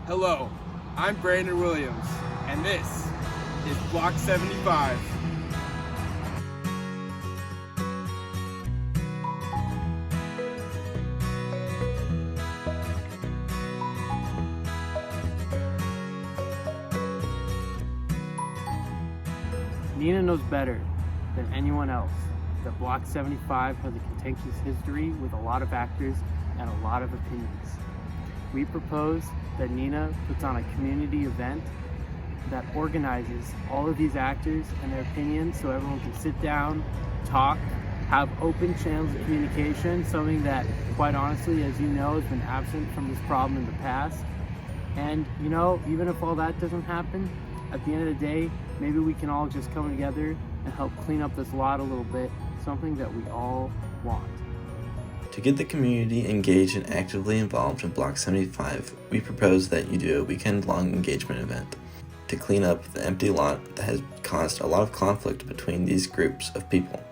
Hello, I'm Brandon Williams, and this is Block 75. Nina knows better than anyone else that Block 75 has a contentious history with a lot of actors and a lot of opinions. We propose that Nina puts on a community event that organizes all of these actors and their opinions so everyone can sit down, talk, have open channels of communication, something that, quite honestly, as you know, has been absent from this problem in the past. And, even if all that doesn't happen, at the end of the day, maybe we can all just come together and help clean up this lot a little bit, something that we all want. To get the community engaged and actively involved in Block 75, we propose that you do a weekend-long engagement event to clean up the empty lot that has caused a lot of conflict between these groups of people.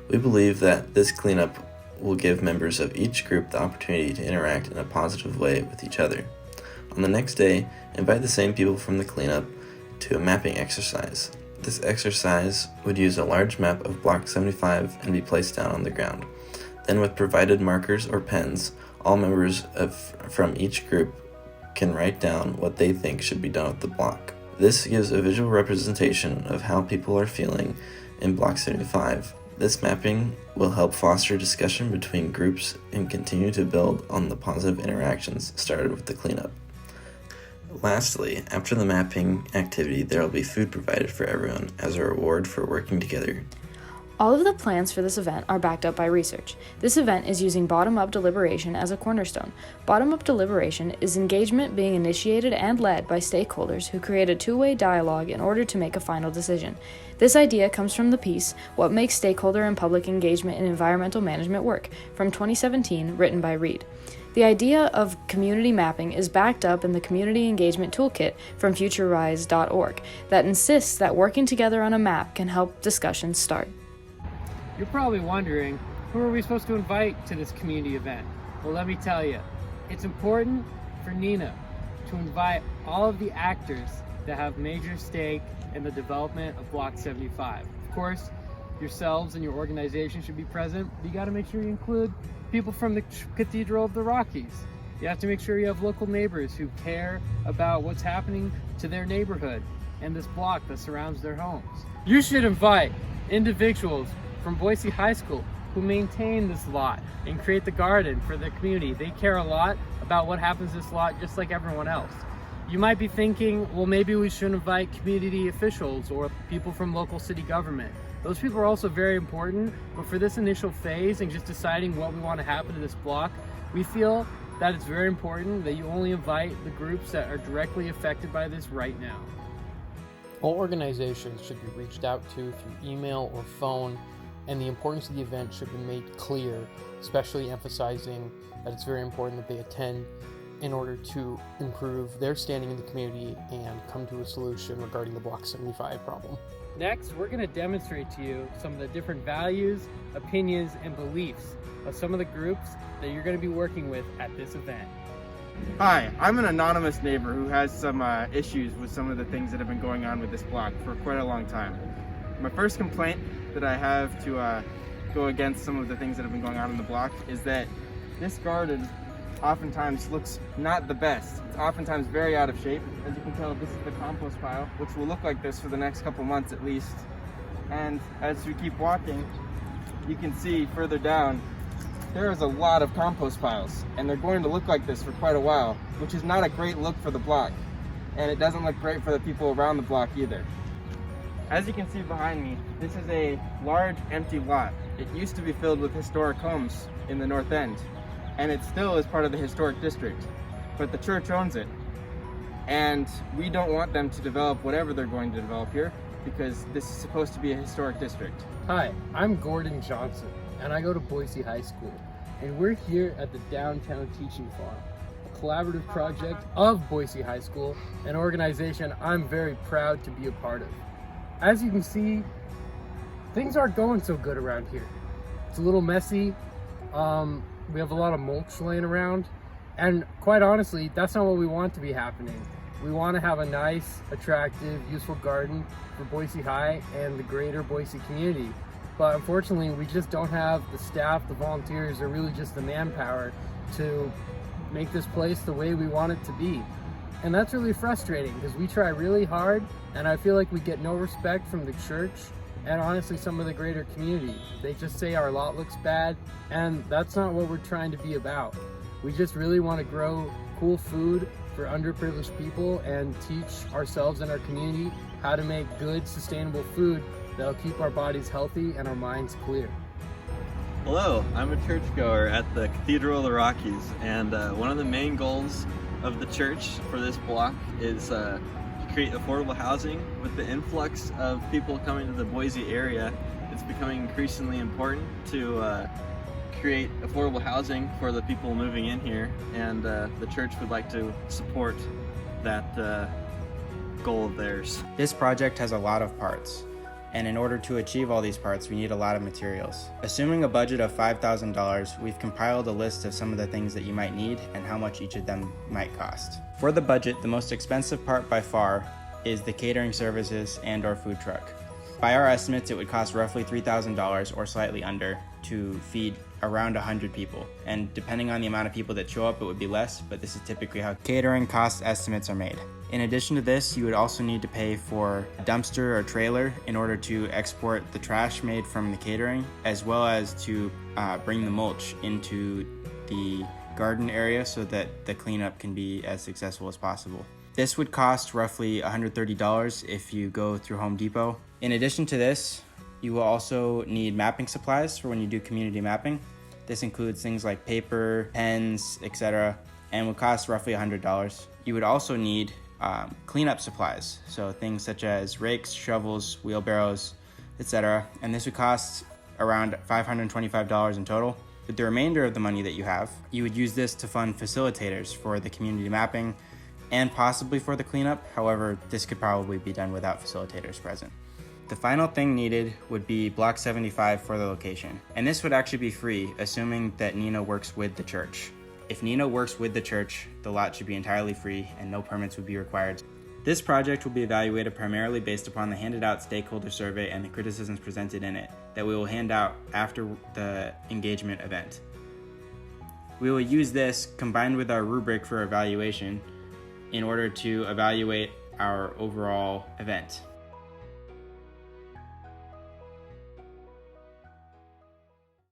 We believe that this cleanup will give members of each group the opportunity to interact in a positive way with each other. On the next day, invite the same people from the cleanup to a mapping exercise. This exercise would use a large map of Block 75 and be placed down on the ground. Then, with provided markers or pens, all members from each group can write down what they think should be done with the block. This gives a visual representation of how people are feeling in Block 75. This mapping will help foster discussion between groups and continue to build on the positive interactions started with the cleanup. Lastly, after the mapping activity, there will be food provided for everyone as a reward for working together. All of the plans for this event are backed up by research. This event is using bottom-up deliberation as a cornerstone. Bottom-up deliberation is engagement being initiated and led by stakeholders who create a two-way dialogue in order to make a final decision. This idea comes from the piece, What Makes Stakeholder and Public Engagement in Environmental Management Work, from 2017, written by Reed. The idea of community mapping is backed up in the Community Engagement Toolkit from futurerise.org that insists that working together on a map can help discussions start. You're probably wondering, who are we supposed to invite to this community event? Well, let me tell you, it's important for Nina to invite all of the actors that have major stake in the development of Block 75. Of course, yourselves and your organization should be present, but you got to make sure you include people from the Cathedral of the Rockies. You have to make sure you have local neighbors who care about what's happening to their neighborhood and this block that surrounds their homes. You should invite individuals from Boise High School who maintain this lot and create the garden for the community. They care a lot about what happens to this lot just like everyone else. You might be thinking, well, maybe we should invite community officials or people from local city government. Those people are also very important, but for this initial phase and just deciding what we want to happen to this block, we feel that it's very important that you only invite the groups that are directly affected by this right now. All organizations should be reached out to through email or phone, and the importance of the event should be made clear, especially emphasizing that it's very important that they attend in order to improve their standing in the community and come to a solution regarding the Block 75 problem. Next, we're going to demonstrate to you some of the different values, opinions, and beliefs of some of the groups that you're going to be working with at this event. Hi, I'm an anonymous neighbor who has some issues with some of the things that have been going on with this block for quite a long time. My first complaint that I have to go against some of the things that have been going on in the block is that this garden oftentimes looks not the best. It's oftentimes very out of shape. As you can tell, this is the compost pile, which will look like this for the next couple months at least. And as we keep walking, you can see further down, there is a lot of compost piles, and they're going to look like this for quite a while, which is not a great look for the block. And it doesn't look great for the people around the block either. As you can see behind me, this is a large empty lot. It used to be filled with historic homes in the north end, and it still is part of the historic district, but the church owns it. And we don't want them to develop whatever they're going to develop here, because this is supposed to be a historic district. Hi, I'm Gordon Johnson, and I go to Boise High School, and we're here at the Downtown Teaching Farm, a collaborative project of Boise High School, an organization I'm very proud to be a part of. As you can see, things aren't going so good around here. It's a little messy. We have a lot of mulch laying around, And quite honestly, that's not what we want to be happening. We want to have a nice, attractive, useful garden for Boise High and the greater Boise community. But unfortunately, we just don't have the staff, the volunteers, or really just the manpower to make this place the way we want it to be. And that's really frustrating because we try really hard, and I feel like we get no respect from the church and honestly some of the greater community. They just say our lot looks bad, and that's not what we're trying to be about. We just really want to grow cool food for underprivileged people and teach ourselves and our community how to make good, sustainable food that'll keep our bodies healthy and our minds clear. Hello, I'm a churchgoer at the Cathedral of the Rockies, and one of the main goals of the church for this block is to create affordable housing. With the influx of people coming to the Boise area, it's becoming increasingly important to create affordable housing for the people moving in here, and the church would like to support that goal of theirs. This project has a lot of parts, and in order to achieve all these parts, we need a lot of materials. Assuming a budget of $5,000, we've compiled a list of some of the things that you might need and how much each of them might cost. For the budget, the most expensive part by far is the catering services and our food truck. By our estimates, it would cost roughly $3,000 or slightly under to feed around 100 people. And depending on the amount of people that show up, it would be less, but this is typically how catering cost estimates are made. In addition to this, you would also need to pay for a dumpster or trailer in order to export the trash made from the catering, as well as to bring the mulch into the garden area so that the cleanup can be as successful as possible. This would cost roughly $130 if you go through Home Depot. In addition to this, you will also need mapping supplies for when you do community mapping. This includes things like paper, pens, etc., and would cost roughly $100. You would also need cleanup supplies, so things such as rakes, shovels, wheelbarrows, etc., and this would cost around $525 in total. With the remainder of the money that you have, you would use this to fund facilitators for the community mapping and possibly for the cleanup. However, this could probably be done without facilitators present. The final thing needed would be Block 75 for the location, and this would actually be free, assuming that Nina works with the church. If Nina works with the church, the lot should be entirely free and no permits would be required. This project will be evaluated primarily based upon the handed out stakeholder survey and the criticisms presented in it that we will hand out after the engagement event. We will use this combined with our rubric for evaluation in order to evaluate our overall event.